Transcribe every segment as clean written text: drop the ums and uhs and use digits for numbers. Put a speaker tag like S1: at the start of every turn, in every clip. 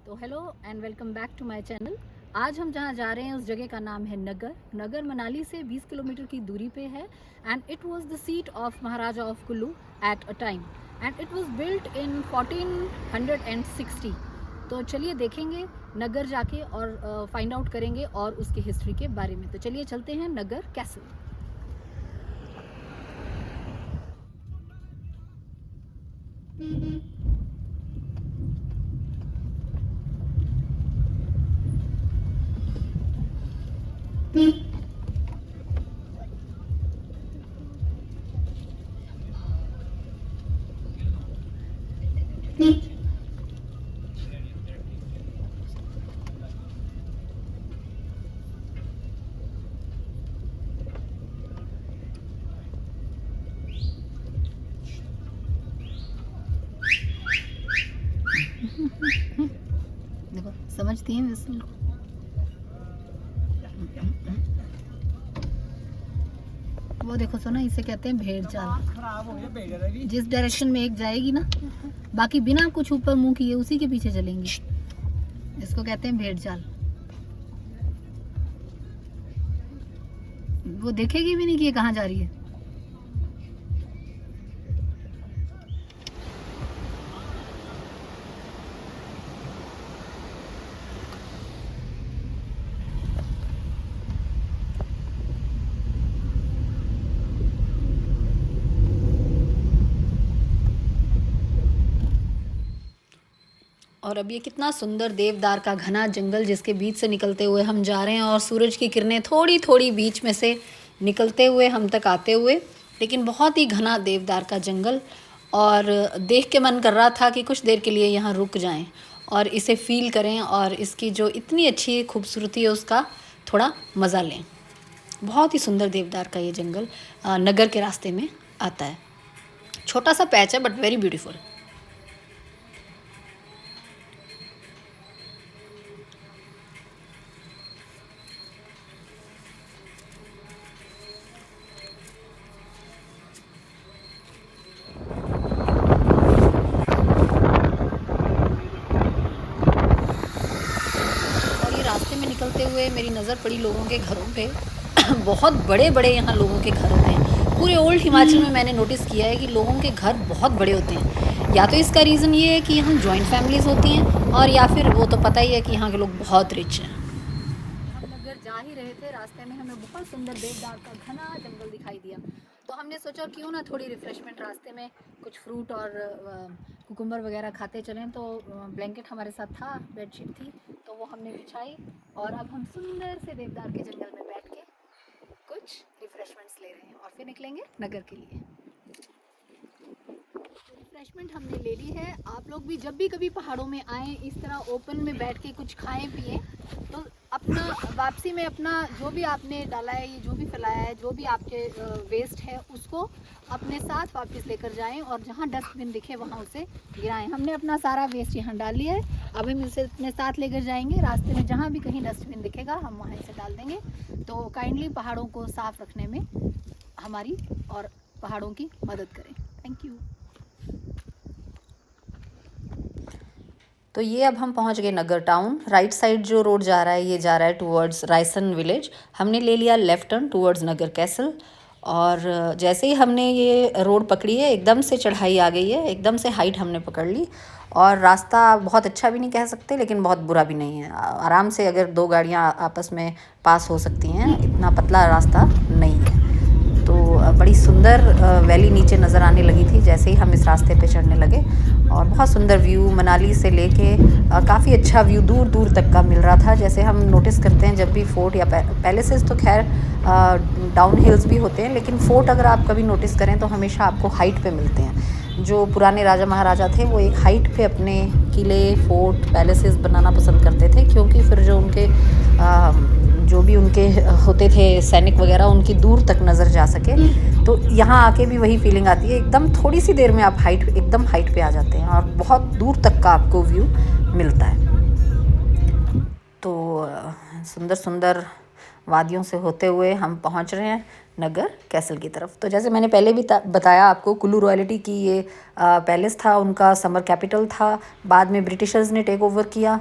S1: तो hello and welcome back to my channel. आज हम जहाँ जा रहे हैं उस जगह का नाम है नगर। नगर मनाली से 20 किलोमीटर की दूरी पे है and it was the seat of Maharaja of Kullu at a time and it was built in 1460। तो चलिए देखेंगे नगर जाके और फाइंड आउट करेंगे और उसकी हिस्ट्री के बारे में। तो चलिए चलते हैं नगर कैसल। देखो समझती हैं विसल को। वो देखो सोना, इसे कहते हैं भेड़ चाल। जिस डायरेक्शन में एक जाएगी ना, बाकी बिना कुछ ऊपर मुंह किए उसी के पीछे चलेंगी। इसको कहते हैं भेड़ चाल। वो देखेगी भी नहीं कि ये कहाँ जा रही है। और अब ये कितना सुंदर देवदार का घना जंगल जिसके बीच से निकलते हुए हम जा रहे हैं और सूरज की किरणें थोड़ी थोड़ी बीच में से निकलते हुए हम तक आते हुए, लेकिन बहुत ही घना देवदार का जंगल। और देख के मन कर रहा था कि कुछ देर के लिए यहाँ रुक जाएं और इसे फील करें और इसकी जो इतनी अच्छी खूबसूरती है उसका थोड़ा मज़ा लें। बहुत ही सुंदर देवदार का ये जंगल नगर के रास्ते में आता है। छोटा सा पैच है बट वेरी ब्यूटीफुल। रास्ते में निकलते हुए मेरी नज़र पड़ी लोगों के घरों पे। बहुत बड़े बड़े यहाँ लोगों के घर होते हैं। पूरे ओल्ड हिमाचल में मैंने नोटिस किया है कि लोगों के घर बहुत बड़े होते हैं। या तो इसका रीज़न ये है कि यहाँ जॉइंट फैमिलीज़ होती हैं, और या फिर वो तो पता ही है कि यहाँ के लोग बहुत रिच हैं। हम नगर जा ही रहे थे, रास्ते में हमें बहुत सुंदर देवदार का घना जंगल दिखाई दिया। तो हमने सोचा क्यों ना थोड़ी रिफ़्रेशमेंट रास्ते में कुछ फ्रूट और कुकुम्बर वगैरह खाते चलें। तो ब्लैंकेट हमारे साथ था, बेडशीट थी, तो वो हमने बिछाई और अब हम सुंदर से देवदार के जंगल में बैठ के कुछ रिफ़्रेशमेंट्स ले रहे हैं और फिर निकलेंगे नगर के लिए। रिफ़्रेशमेंट हमने ले ली है। आप लोग भी जब भी कभी पहाड़ों में आएँ, इस तरह ओपन में बैठ के कुछ खाएं पिएं, तो अपना वापसी में अपना जो भी आपने डाला है, ये जो भी फैलाया है, जो भी आपके वेस्ट है, उसको अपने साथ वापस लेकर जाएं और जहाँ डस्टबिन दिखे वहाँ उसे गिराएं। हमने अपना सारा वेस्ट यहाँ डाल लिया है, अब हम इसे अपने साथ लेकर जाएंगे। रास्ते में जहाँ भी कहीं डस्टबिन दिखेगा हम वहाँ इसे डाल देंगे। तो काइंडली पहाड़ों को साफ़ रखने में हमारी और पहाड़ों की मदद करें। Thank you. तो ये अब हम पहुंच गए नगर टाउन। राइट साइड जो रोड जा रहा है ये जा रहा है टूवर्ड्स रायसन विलेज। हमने ले लिया लेफ़्ट टर्न टूवर्ड्स नगर कैसल। और जैसे ही हमने ये रोड पकड़ी है, एकदम से चढ़ाई आ गई है, एकदम से हाइट हमने पकड़ ली। और रास्ता बहुत अच्छा भी नहीं कह सकते, लेकिन बहुत बुरा भी नहीं है। आराम से अगर दो गाड़ियाँ आपस में पास हो सकती हैं, इतना पतला रास्ता नहीं है। तो बड़ी सुंदर वैली नीचे नज़र आने लगी थी जैसे ही हम इस रास्ते पे चढ़ने लगे। और बहुत सुंदर व्यू मनाली से लेके काफ़ी अच्छा व्यू दूर दूर तक का मिल रहा था। जैसे हम नोटिस करते हैं जब भी फोर्ट या पैलेसेस तो खैर डाउन हिल्स भी होते हैं, लेकिन फोर्ट अगर आप कभी नोटिस करें तो हमेशा आपको हाइट पे मिलते हैं। जो पुराने राजा महाराजा थे वो एक हाइट पे अपने किले, फोर्ट, पैलेसेस बनाना पसंद करते थे, क्योंकि फिर जो उनके जो भी उनके होते थे सैनिक वगैरह, उनकी दूर तक नज़र जा सके। तो यहाँ आके भी वही फीलिंग आती है, एकदम थोड़ी सी देर में आप एकदम हाइट पे आ जाते हैं और बहुत दूर तक का आपको व्यू मिलता है। तो सुंदर सुंदर वादियों से होते हुए हम पहुँच रहे हैं नगर कैसल की तरफ। तो जैसे मैंने पहले भी बताया आपको, कुल्लू रॉयल्टी की ये पैलेस था, उनका समर कैपिटल था। बाद में ब्रिटिशर्स ने टेक ओवर किया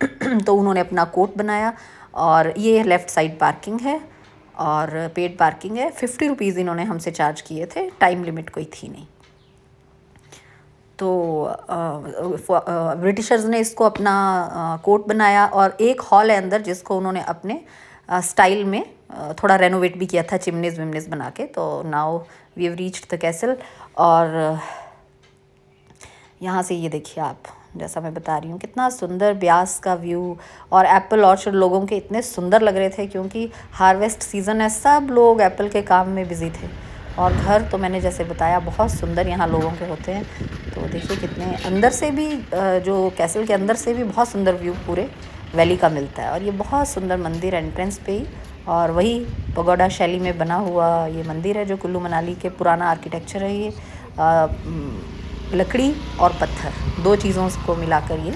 S1: तो उन्होंने अपना कोर्ट बनाया और ये लेफ़्ट साइड पार्किंग है और पेड पार्किंग है। 50 रुपीज़ इन्होंने हमसे चार्ज किए थे, टाइम लिमिट कोई थी नहीं। तो ब्रिटिशर्स ने इसको अपना कोर्ट बनाया और एक हॉल है अंदर जिसको उन्होंने अपने स्टाइल में थोड़ा रेनोवेट भी किया था, चिमनीज विमनीज बना के। तो now we have reached the castle. और यहाँ से ये देखिए आप, जैसा मैं बता रही हूँ, कितना सुंदर ब्यास का व्यू। और एप्पल ऑर्चर्ड लोगों के इतने सुंदर लग रहे थे क्योंकि हार्वेस्ट सीज़न है, सब लोग एप्पल के काम में बिज़ी थे। और घर तो मैंने जैसे बताया बहुत सुंदर यहाँ लोगों के होते हैं। तो देखिए कितने अंदर से भी, जो कैसल के अंदर से भी बहुत सुंदर व्यू पूरे वैली का मिलता है। और ये बहुत सुंदर मंदिर एंट्रेंस पे ही, और वही पगोडा शैली में बना हुआ ये मंदिर है जो कुल्लू मनाली के पुराना आर्किटेक्चर है। ये लकड़ी और पत्थर, दो चीज़ों को मिलाकर ये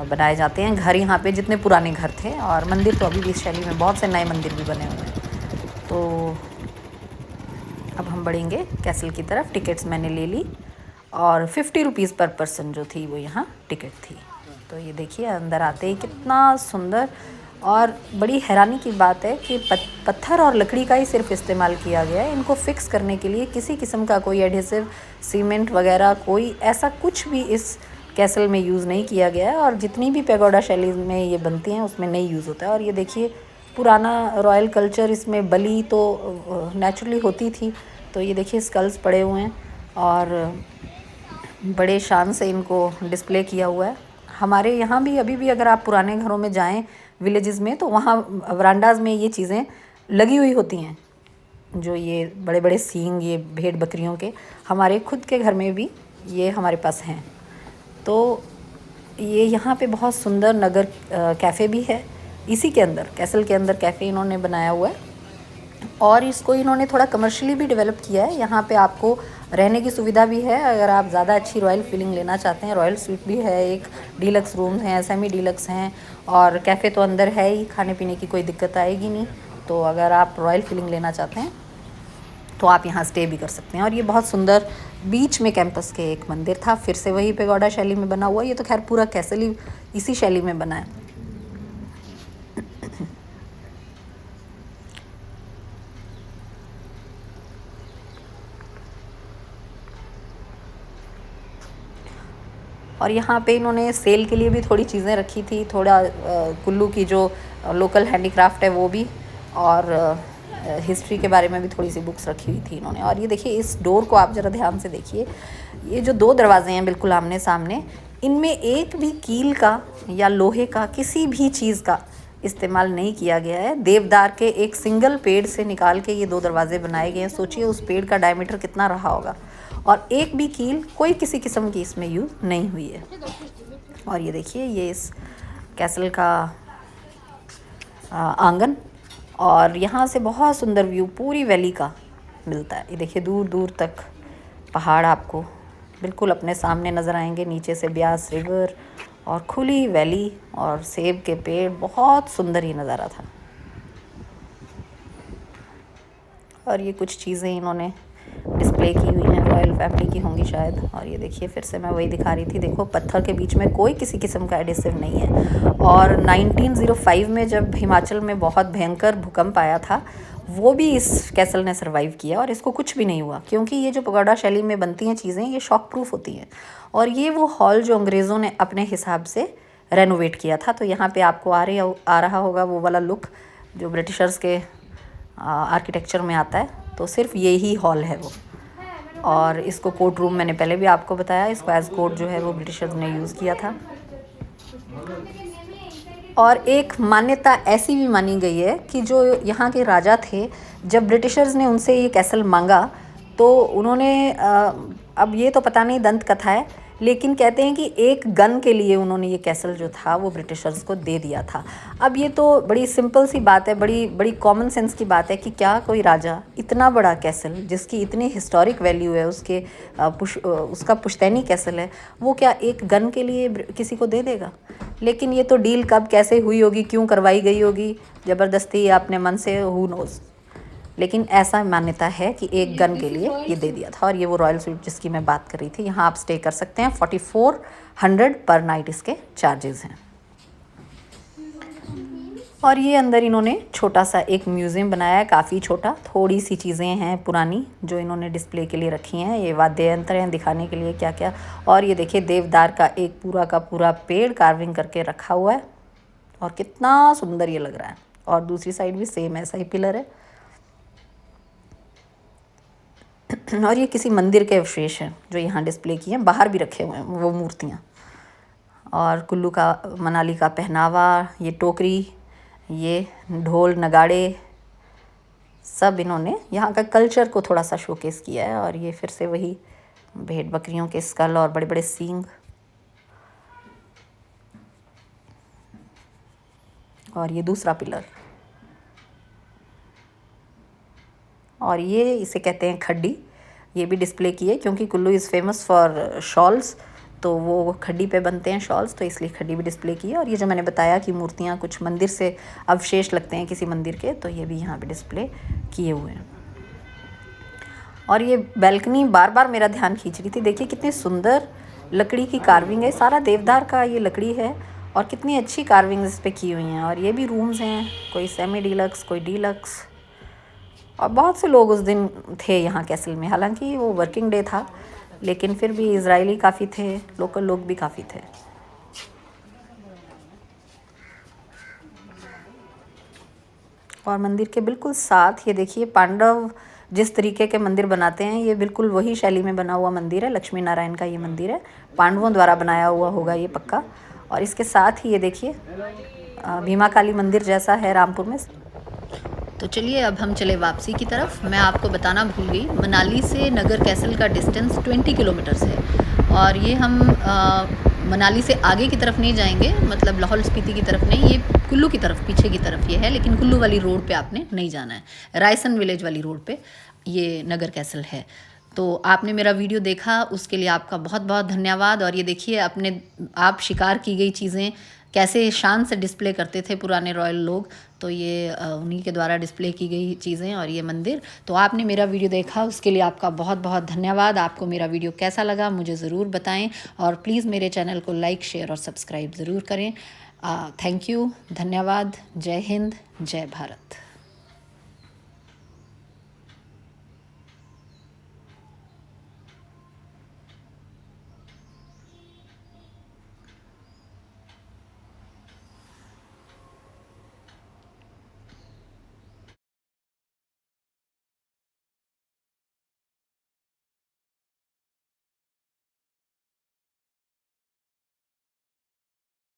S1: बनाए जाते हैं घर यहाँ पे, जितने पुराने घर थे। और मंदिर तो अभी भी इस शैली में बहुत से नए मंदिर भी बने हुए हैं। तो अब हम बढ़ेंगे कैसल की तरफ। टिकट्स मैंने ले ली और 50 रुपीज़ पर पर्सन जो थी वो यहाँ टिकट थी। तो ये देखिए अंदर आते ही कितना सुंदर। और बड़ी हैरानी की बात है कि पत्थर और लकड़ी का ही सिर्फ इस्तेमाल किया गया है। इनको फिक्स करने के लिए किसी किस्म का कोई एडहेसिव, सीमेंट वगैरह कोई ऐसा कुछ भी इस कैसल में यूज़ नहीं किया गया है। और जितनी भी पैगोडा शैली में ये बनती हैं उसमें नहीं यूज़ होता है। और ये देखिए पुराना रॉयल कल्चर, इसमें बलि तो नेचुरली होती थी। तो ये देखिए स्कल्स पड़े हुए हैं और बड़े शान से इनको डिस्प्ले किया हुआ है। हमारे यहाँ भी अभी भी अगर आप पुराने घरों में जाएं विलेजेस में, तो वहाँ वरांडाज़ में ये चीज़ें लगी हुई होती हैं, जो ये बड़े बड़े सींग ये भेड़ बकरियों के। हमारे खुद के घर में भी ये हमारे पास हैं। तो ये यहाँ पे बहुत सुंदर नगर कैफ़े भी है। इसी के अंदर, कैसल के अंदर कैफ़े इन्होंने बनाया हुआ है और इसको इन्होंने थोड़ा कमर्शियली भी डेवलप किया है। यहाँ पे आपको रहने की सुविधा भी है। अगर आप ज़्यादा अच्छी रॉयल फीलिंग लेना चाहते हैं, रॉयल स्वीट भी है, एक डीलक्स रूम्स हैं, सेमी डीलक्स हैं और कैफ़े तो अंदर है ही, खाने पीने की कोई दिक्कत आएगी नहीं। तो अगर आप रॉयल फीलिंग लेना चाहते हैं तो आप यहाँ स्टे भी कर सकते हैं। और ये बहुत सुंदर बीच में कैंपस के एक मंदिर था, फिर से वही पैगोडा शैली में बना हुआ। ये तो खैर पूरा कैसल ही इसी शैली में बना है। और यहाँ पे इन्होंने सेल के लिए भी थोड़ी चीज़ें रखी थी, थोड़ा कुल्लू की जो लोकल हैंडीक्राफ्ट है वो भी, और हिस्ट्री के बारे में भी थोड़ी सी बुक्स रखी हुई थी इन्होंने। और ये देखिए इस डोर को आप ज़रा ध्यान से देखिए, ये जो दो दरवाजे हैं बिल्कुल आमने सामने, इनमें एक भी कील का या लोहे का किसी भी चीज़ का इस्तेमाल नहीं किया गया है। देवदार के एक सिंगल पेड़ से निकाल के ये दो दरवाजे बनाए गए हैं। सोचिए उस पेड़ का डायमीटर कितना रहा होगा। और एक भी कील कोई किसी किस्म की इसमें यूज़ नहीं हुई है। और ये देखिए ये इस कैसल का आंगन, और यहाँ से बहुत सुंदर व्यू पूरी वैली का मिलता है। ये देखिए दूर दूर तक पहाड़ आपको बिल्कुल अपने सामने नज़र आएंगे, नीचे से ब्यास रिवर और खुली वैली और सेब के पेड़। बहुत सुंदर ये नज़ारा था। और ये कुछ चीज़ें इन्होंने डिस्प्ले की हुई हैं, रॉयल फैमिली की होंगी शायद। और ये देखिए फिर से मैं वही दिखा रही थी, देखो पत्थर के बीच में कोई किसी किस्म का एडिसिव नहीं है। और 1905 में जब हिमाचल में बहुत भयंकर भूकंप आया था, वो भी इस कैसल ने सर्वाइव किया और इसको कुछ भी नहीं हुआ, क्योंकि ये जो पगोडा शैली में बनती हैं चीज़ें ये शॉक प्रूफ होती हैं। और ये वो हॉल जो अंग्रेज़ों ने अपने हिसाब से रेनोवेट किया था। तो यहाँ पे आपको आ रहा होगा वो वाला लुक जो ब्रिटिशर्स के आर्किटेक्चर में आता है। तो सिर्फ यही हॉल है वो। और इसको कोर्ट रूम मैंने पहले भी आपको बताया, इसको एज कोर्ट जो है वो ब्रिटिशर्स ने यूज़ किया था। और एक मान्यता ऐसी भी मानी गई है कि जो यहाँ के राजा थे, जब ब्रिटिशर्स ने उनसे ये कैसल मांगा तो उन्होंने अब ये तो पता नहीं दंत कथा है, लेकिन कहते हैं कि एक गन के लिए उन्होंने ये कैसल जो था वो ब्रिटिशर्स को दे दिया था। अब ये तो बड़ी सिंपल सी बात है, बड़ी बड़ी कॉमन सेंस की बात है कि क्या कोई राजा इतना बड़ा कैसल जिसकी इतनी हिस्टोरिक वैल्यू है, उसका पुश्तैनी कैसल है, वो क्या एक गन के लिए किसी को दे देगा? लेकिन ये तो डील कब कैसे हुई होगी, क्यों करवाई गई होगी ज़बरदस्ती या अपने मन से, हु नोज़। लेकिन ऐसा मान्यता है कि एक गन के लिए ये दे दिया था। और ये वो रॉयल स्वीट जिसकी मैं बात कर रही थी, यहाँ आप स्टे कर सकते हैं। 4400 पर नाइट इसके चार्जेस हैं। और ये अंदर इन्होंने छोटा सा एक म्यूज़ियम बनाया है, काफ़ी छोटा, थोड़ी सी चीज़ें हैं पुरानी जो इन्होंने डिस्प्ले के लिए रखी हैं। ये वाद्य यंत्र हैं दिखाने के लिए क्या क्या। और ये देखिए देवदार का एक पूरा का पूरा पेड़ कार्विंग करके रखा हुआ है और कितना सुंदर ये लग रहा है। और दूसरी साइड भी सेम ऐसा ही पिलर है। और ये किसी मंदिर के अवशेष हैं जो यहाँ डिस्प्ले किए हैं, बाहर भी रखे हुए हैं वो मूर्तियाँ। और कुल्लू का मनाली का पहनावा, ये टोकरी, ये ढोल नगाड़े, सब इन्होंने यहाँ का कल्चर को थोड़ा सा शोकेस किया है। और ये फिर से वही भेड़ बकरियों के स्कल और बड़े बड़े सींग। और ये दूसरा पिलर। और ये इसे कहते हैं खड्डी, ये भी डिस्प्ले की है क्योंकि Kullu is famous for shawls, तो वो खड्डी पे बनते हैं शॉल्स, तो इसलिए खड्डी भी डिस्प्ले की है। और ये जो मैंने बताया कि मूर्तियाँ कुछ मंदिर से अवशेष लगते हैं किसी मंदिर के, तो ये भी यहाँ पे डिस्प्ले किए हुए हैं। और ये बैल्कनी बार बार मेरा ध्यान खींच रही थी, देखिए कितनी सुंदर लकड़ी की कार्विंग है, सारा देवदार का ये लकड़ी है और कितनी अच्छी कार्विंग इस पर की हुई हैं। और ये भी रूम्स हैं, कोई सेमी डीलक्स कोई डीलक्स। और बहुत से लोग उस दिन थे यहाँ कैसल में, हालांकि वो वर्किंग डे था लेकिन फिर भी इजरायली काफ़ी थे, लोकल लोग भी काफ़ी थे। और मंदिर के बिल्कुल साथ ये देखिए पांडव जिस तरीके के मंदिर बनाते हैं, ये बिल्कुल वही शैली में बना हुआ मंदिर है। लक्ष्मी नारायण का ये मंदिर है, पांडवों द्वारा बनाया हुआ होगा ये पक्का। और इसके साथ ही ये देखिए भीमा काली मंदिर जैसा है रामपुर में। तो चलिए अब हम चले वापसी की तरफ। मैं आपको बताना भूल गई, मनाली से नगर कैसल का डिस्टेंस 20 किलोमीटर्स है। और ये हम मनाली से आगे की तरफ नहीं जाएंगे, मतलब लाहौल स्पीति की तरफ नहीं, ये कुल्लू की तरफ पीछे की तरफ ये है, लेकिन कुल्लू वाली रोड पे आपने नहीं जाना है, रायसन विलेज वाली रोड पे ये नगर कैसल है। तो आपने मेरा वीडियो देखा उसके लिए आपका बहुत बहुत धन्यवाद। और ये देखिए आप शिकार की गई चीज़ें कैसे शान से डिस्प्ले करते थे पुराने रॉयल लोग, तो ये उन्हीं के द्वारा डिस्प्ले की गई चीज़ें और ये मंदिर। तो आपने मेरा वीडियो देखा उसके लिए आपका बहुत बहुत धन्यवाद। आपको मेरा वीडियो कैसा लगा मुझे ज़रूर बताएं और प्लीज़ मेरे चैनल को लाइक शेयर और सब्सक्राइब ज़रूर करें। थैंक यू, धन्यवाद, जय हिंद, जय भारत।